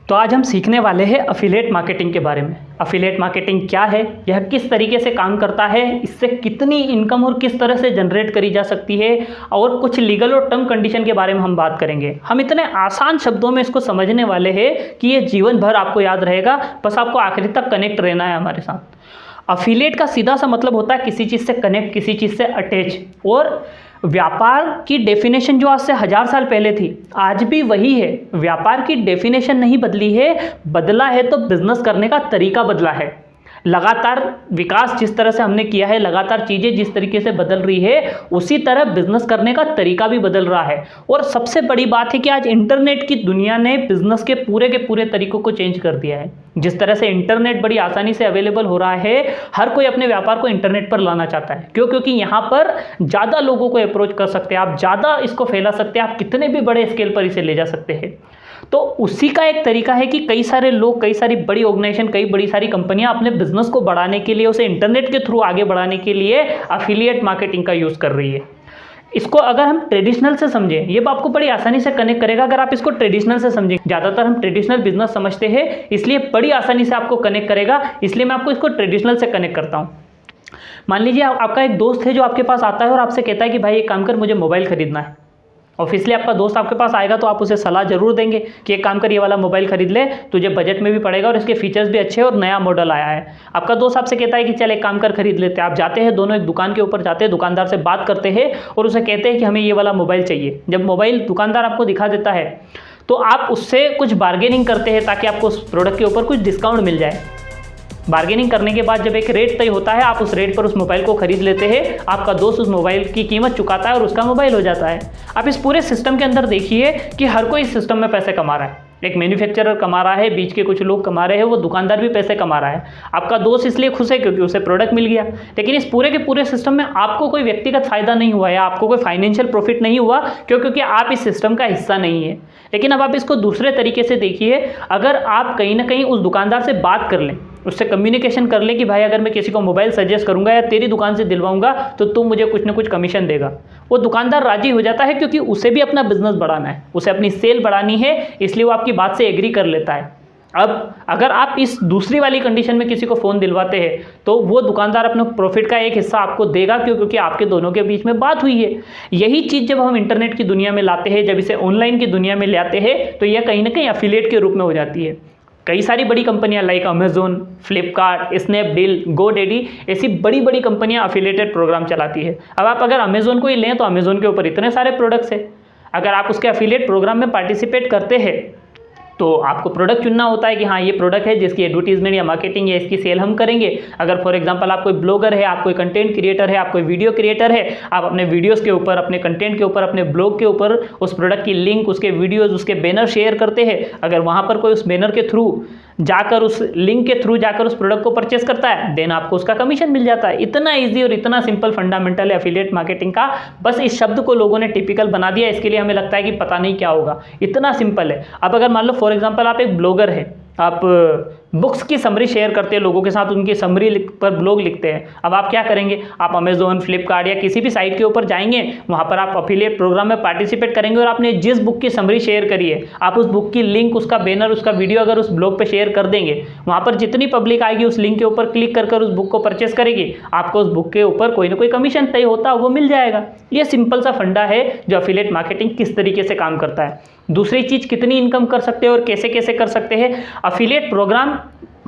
तो आज हम सीखने वाले हैं अफिलिएट मार्केटिंग के बारे में। अफिलिएट मार्केटिंग क्या है, यह किस तरीके से काम करता है, इससे कितनी इनकम और किस तरह से जनरेट करी जा सकती है, और कुछ लीगल और टर्म कंडीशन के बारे में हम बात करेंगे। हम इतने आसान शब्दों में इसको समझने वाले हैं कि ये जीवन भर आपको याद रहेगा, बस आपको आखिरी तक कनेक्ट रहना है हमारे साथ। अफिलिएट का सीधा सा मतलब होता है किसी चीज़ से कनेक्ट, किसी चीज़ से अटैच। और व्यापार की डेफिनेशन जो आज से 1000 साल पहले थी, आज भी वही है। व्यापार की डेफिनेशन नहीं बदली है, बदला है तो बिजनेस करने का तरीका बदला है। लगातार विकास जिस तरह से हमने किया है, लगातार चीज़ें जिस तरीके से बदल रही है, उसी तरह बिजनेस करने का तरीका भी बदल रहा है। और सबसे बड़ी बात है कि आज इंटरनेट की दुनिया ने बिजनेस के पूरे तरीकों को चेंज कर दिया है। जिस तरह से इंटरनेट बड़ी आसानी से अवेलेबल हो रहा है, हर कोई अपने व्यापार को इंटरनेट पर लाना चाहता है। क्यों? क्योंकि यहाँ पर ज़्यादा लोगों को अप्रोच कर सकते हैं, आप ज़्यादा इसको फैला सकते हैं, आप कितने भी बड़े स्केल पर इसे ले जा सकते हैं। तो उसी का एक तरीका है कि कई सारे लोग, कई सारी बड़ी ऑर्गेनाइजेशन, कई बड़ी सारी कंपनियां अपने बिजनेस को बढ़ाने के लिए, उसे इंटरनेट के थ्रू आगे बढ़ाने के लिए अफिलिएट मार्केटिंग का यूज़ कर रही है। इसको अगर हम ट्रेडिशनल से समझें, ये आपको बड़ी आसानी से कनेक्ट करेगा अगर आप इसको ट्रेडिशनल से समझें। ज़्यादातर हम ट्रेडिशनल बिजनेस समझते हैं, इसलिए बड़ी आसानी से आपको कनेक्ट करेगा, इसलिए मैं आपको इसको ट्रेडिशनल से कनेक्ट करता हूँ। मान लीजिए आपका एक दोस्त है जो आपके पास आता है और आपसे कहता है कि भाई एक काम कर, मुझे मोबाइल खरीदना है। ऑब्वियसली आपका दोस्त आपके पास आएगा तो आप उसे सलाह जरूर देंगे कि एक काम कर, ये वाला मोबाइल खरीद ले, तुझे बजट में भी पड़ेगा और इसके फीचर्स भी अच्छे हैं और नया मॉडल आया है। आपका दोस्त आपसे कहता है कि चल एक काम कर, खरीद लेते हैं। आप जाते हैं, दोनों एक दुकान के ऊपर जाते हैं, दुकानदार से बात करते हैं और उसे कहते हैं कि हमें ये वाला मोबाइल चाहिए। जब मोबाइल दुकानदार आपको दिखा देता है तो आप उससे कुछ बार्गेनिंग करते हैं ताकि आपको उस प्रोडक्ट के ऊपर कुछ डिस्काउंट मिल जाए। बार्गेनिंग करने के बाद जब एक रेट तय होता है, आप उस रेट पर उस मोबाइल को खरीद लेते हैं। आपका दोस्त उस मोबाइल की कीमत चुकाता है और उसका मोबाइल हो जाता है। आप इस पूरे सिस्टम के अंदर देखिए कि हर कोई इस सिस्टम में पैसे कमा रहा है। एक मैन्युफैक्चरर कमा रहा है, बीच के कुछ लोग कमा रहे हैं, वो दुकानदार भी पैसे कमा रहा है। आपका दोस्त इसलिए खुश है क्योंकि उसे प्रोडक्ट मिल गया। लेकिन इस पूरे के पूरे सिस्टम में आपको कोई व्यक्तिगत फायदा नहीं हुआ या आपको कोई फाइनेंशियल प्रॉफिट नहीं हुआ, क्योंकि आप इस सिस्टम का हिस्सा नहीं है। लेकिन अब आप इसको दूसरे तरीके से देखिए, अगर आप कहीं ना कहीं उस दुकानदार से बात कर लें, उससे कम्युनिकेशन कर ले कि भाई अगर मैं किसी को मोबाइल सजेस्ट करूंगा या तेरी दुकान से दिलवाऊंगा तो तू मुझे कुछ ना कुछ कमीशन देगा, वो दुकानदार राजी हो जाता है, क्योंकि उसे भी अपना बिजनेस बढ़ाना है, उसे अपनी सेल बढ़ानी है, इसलिए वो आपकी बात से एग्री कर लेता है। अब अगर आप इस दूसरी वाली कंडीशन में किसी को फ़ोन दिलवाते हैं तो वो दुकानदार अपने प्रॉफिट का एक हिस्सा आपको देगा। क्यों? क्योंकि आपके दोनों के बीच में बात हुई है। यही चीज़ जब हम इंटरनेट की दुनिया में लाते हैं, जब इसे ऑनलाइन की दुनिया में ले आते हैं, तो यह कहीं ना कहीं अफिलिएट के रूप में हो जाती है। कई सारी बड़ी कंपनियां like Amazon, Flipkart, Snapdeal, GoDaddy, ऐसी बड़ी बड़ी कंपनियां अफिलिएटेड प्रोग्राम चलाती है। अब आप अगर अमेजोन को ही लें तो अमेजोन के ऊपर इतने सारे प्रोडक्ट्स हैं। अगर आप उसके अफिलिएट प्रोग्राम में पार्टिसिपेट करते हैं तो आपको प्रोडक्ट चुनना होता है कि हाँ ये प्रोडक्ट है जिसकी एडवर्टीजमेंट या मार्केटिंग या इसकी सेल हम करेंगे। अगर फॉर एग्जांपल आप कोई ब्लॉगर है, आप कोई कंटेंट क्रिएटर है, आप कोई वीडियो क्रिएटर है, आप अपने वीडियोस के ऊपर, अपने कंटेंट के ऊपर, अपने ब्लॉग के ऊपर उस प्रोडक्ट की लिंक, उसके वीडियोस, उसके बैनर शेयर करते हैं। अगर वहाँ पर कोई उस बैनर के थ्रू जाकर, उस लिंक के थ्रू जाकर उस प्रोडक्ट को परचेस करता है, देन आपको उसका कमीशन मिल जाता है। इतना ईजी और इतना सिंपल फंडामेंटल है अफिलिएट मार्केटिंग का। बस इस शब्द को लोगों ने टिपिकल बना दिया, इसके लिए हमें लगता है कि पता नहीं क्या होगा। इतना सिंपल है। अब अगर मान लो फॉर एग्जांपल आप एक ब्लॉगर है, आप बुक्स की समरी शेयर करते हैं लोगों के साथ, उनकी समरी पर ब्लॉग लिखते हैं। अब आप क्या करेंगे, आप अमेजोन, फ्लिपकार्ट या किसी भी साइट के ऊपर जाएंगे, वहाँ पर आप अफिलिएट प्रोग्राम में पार्टिसिपेट करेंगे और आपने जिस बुक की समरी शेयर करी है, आप उस बुक की लिंक, उसका बैनर, उसका वीडियो अगर उस ब्लॉग पे शेयर कर देंगे, वहाँ पर जितनी पब्लिक आएगी उस लिंक के ऊपर क्लिक कर उस बुक को परचेस करेगी, आपको उस बुक के ऊपर कोई ना कोई कमीशन तय होता है, वो मिल जाएगा। ये सिंपल सा फंडा है जो अफिलिएट मार्केटिंग किस तरीके से काम करता है। दूसरी चीज़, कितनी इनकम कर सकते हैं और कैसे कैसे कर सकते हैं। अफिलिएट प्रोग्राम,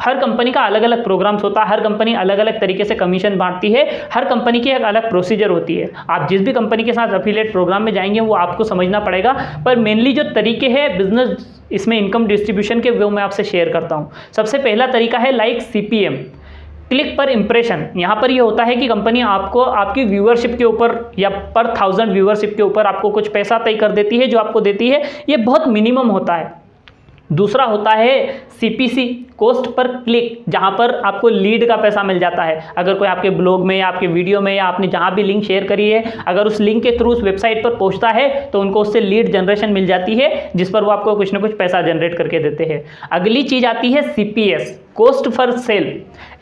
हर कंपनी का अलग अलग प्रोग्राम्स होता है, हर कंपनी अलग अलग तरीके से कमीशन बांटती है, हर कंपनी की एक अलग प्रोसीजर होती है। आप जिस भी कंपनी के साथ अफिलिएट प्रोग्राम में जाएंगे वो आपको समझना पड़ेगा, पर मेनली जो तरीके हैं बिजनेस इसमें इनकम डिस्ट्रीब्यूशन के, वो मैं आपसे शेयर करता हूँ। सबसे पहला तरीका है लाइक CPM, क्लिक पर इंप्रेशन। यहाँ पर ये होता है कि कंपनी आपको आपकी व्यूअरशिप के ऊपर या पर 1000 व्यूअरशिप के ऊपर आपको कुछ पैसा तय कर देती है, जो आपको देती है ये बहुत मिनिमम होता है। दूसरा होता है CPC, कॉस्ट पर क्लिक, जहाँ पर आपको लीड का पैसा मिल जाता है। अगर कोई आपके ब्लॉग में या आपके वीडियो में या आपने जहाँ भी लिंक शेयर करी है, अगर उस लिंक के थ्रू उस वेबसाइट पर पहुँचता है तो उनको उससे लीड जनरेशन मिल जाती है, जिस पर वो आपको कुछ ना कुछ पैसा जनरेट करके देते हैं। अगली चीज़ आती है CPS, कॉस्ट पर सेल,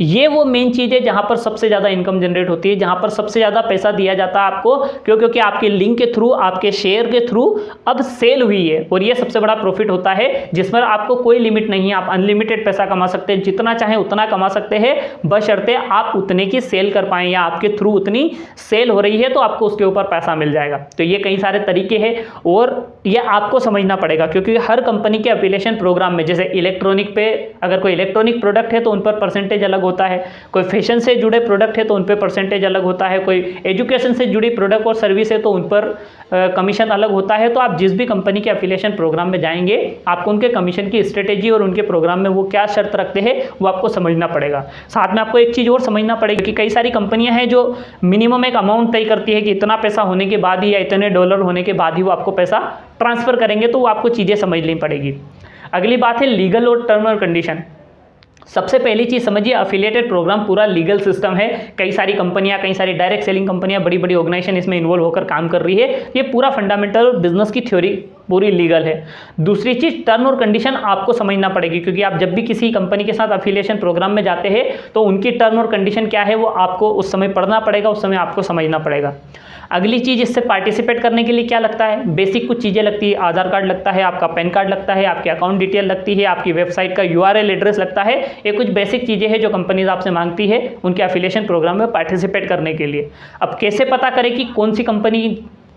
ये वो मेन चीज़ है जहाँ पर सबसे ज़्यादा इनकम जनरेट होती है, जहाँ पर सबसे ज़्यादा पैसा दिया जाता है आपको, क्योंकि आपके लिंक के थ्रू, आपके शेयर के थ्रू अब सेल हुई है, और ये सबसे बड़ा प्रॉफिट होता है जिस पर आपको कोई लिमिट नहीं है। आप अनलिमिटेड पैसा कमा सकते हैं, जितना चाहें उतना कमा सकते हैं, बशर्ते आप उतने की सेल कर पाएं या आपके थ्रू उतनी सेल हो रही है तो आपको उसके ऊपर पैसा मिल जाएगा। तो ये कई सारे तरीके हैं और ये आपको समझना पड़ेगा, क्योंकि हर कंपनी के एफिलिएशन प्रोग्राम में, जैसे इलेक्ट्रॉनिक पे अगर कोई इलेक्ट्रॉनिक प्रोडक्ट है तो उन पर परसेंटेज अलग होता है, कोई फैशन से जुड़े प्रोडक्ट है तो उन पर परसेंटेज अलग होता है, कोई एजुकेशन से जुड़ी प्रोडक्ट और सर्विस है तो उन पर कमीशन अलग होता है। तो आप जिस भी कंपनी के एफिलिएशन प्रोग्राम में जाएंगे, आपको उनके कमीशन की स्ट्रेटेजी और उनके प्रोग्राम में वो क्या शर्त रखते हैं वो आपको समझना पड़ेगा। साथ में आपको एक चीज़ और समझना पड़ेगी कि कई सारी कंपनियां हैं जो मिनिमम एक अमाउंट तय करती है कि इतना पैसा होने के बाद ही या इतने डॉलर होने के बाद ही वो आपको पैसा ट्रांसफ़र करेंगे, तो वो आपको चीज़ें समझनी पड़ेगी। अगली बात है लीगल और टर्म और कंडीशन। सबसे पहली चीज़ समझिए, अफिलिएटेड प्रोग्राम पूरा लीगल सिस्टम है। कई सारी कंपनियां, कई सारी डायरेक्ट सेलिंग कंपनियां, बड़ी बड़ी ऑर्गेनाइजेशन इसमें इन्वॉल्व होकर काम कर रही है। ये पूरा फंडामेंटल बिजनेस की थ्योरी पूरी लीगल है। दूसरी चीज़, टर्म और कंडीशन आपको समझना पड़ेगी, क्योंकि आप जब भी किसी कंपनी के साथ अफिलिएशन प्रोग्राम में जाते हैं तो उनकी टर्म और कंडीशन क्या है वो आपको उस समय पढ़ना पड़ेगा, उस समय आपको समझना पड़ेगा। अगली चीज़, इससे पार्टिसिपेट करने के लिए क्या लगता है, बेसिक कुछ चीज़ें लगती है। आधार कार्ड लगता है, आपका पैन कार्ड लगता है, आपकी अकाउंट डिटेल लगती है, आपकी वेबसाइट का URL एड्रेस लगता है। ये कुछ बेसिक चीज़ें हैं जो कंपनीज आपसे मांगती है उनके एफिलिएशन प्रोग्राम में पार्टिसिपेट करने के लिए। अब कैसे पता करें कि कौन सी कंपनी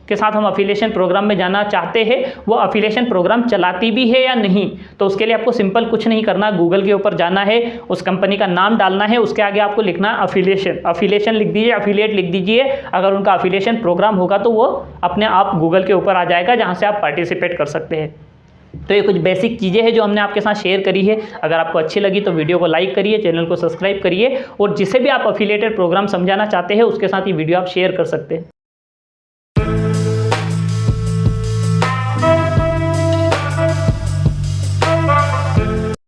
के साथ हम अफिलिएशन प्रोग्राम में जाना चाहते हैं, वो अफिलिएशन प्रोग्राम चलाती भी है या नहीं? तो उसके लिए आपको सिंपल कुछ नहीं करना, गूगल के ऊपर जाना है, उस कंपनी का नाम डालना है, उसके आगे आपको लिखना है अफिलिएशन लिख दीजिए, अफिलिएट लिख दीजिए। अगर उनका अफिलिएशन प्रोग्राम होगा तो वो अपने आप गूगल के ऊपर आ जाएगा, जहाँ से आप पार्टिसिपेट कर सकते हैं। तो ये कुछ बेसिक चीज़ें हैं जो हमने आपके साथ शेयर करी है। अगर आपको अच्छी लगी तो वीडियो को लाइक करिए, चैनल को सब्सक्राइब करिए, और जिसे भी आप अफिलिएटेड प्रोग्राम समझाना चाहते हैं उसके साथ ये वीडियो आप शेयर कर सकते हैं।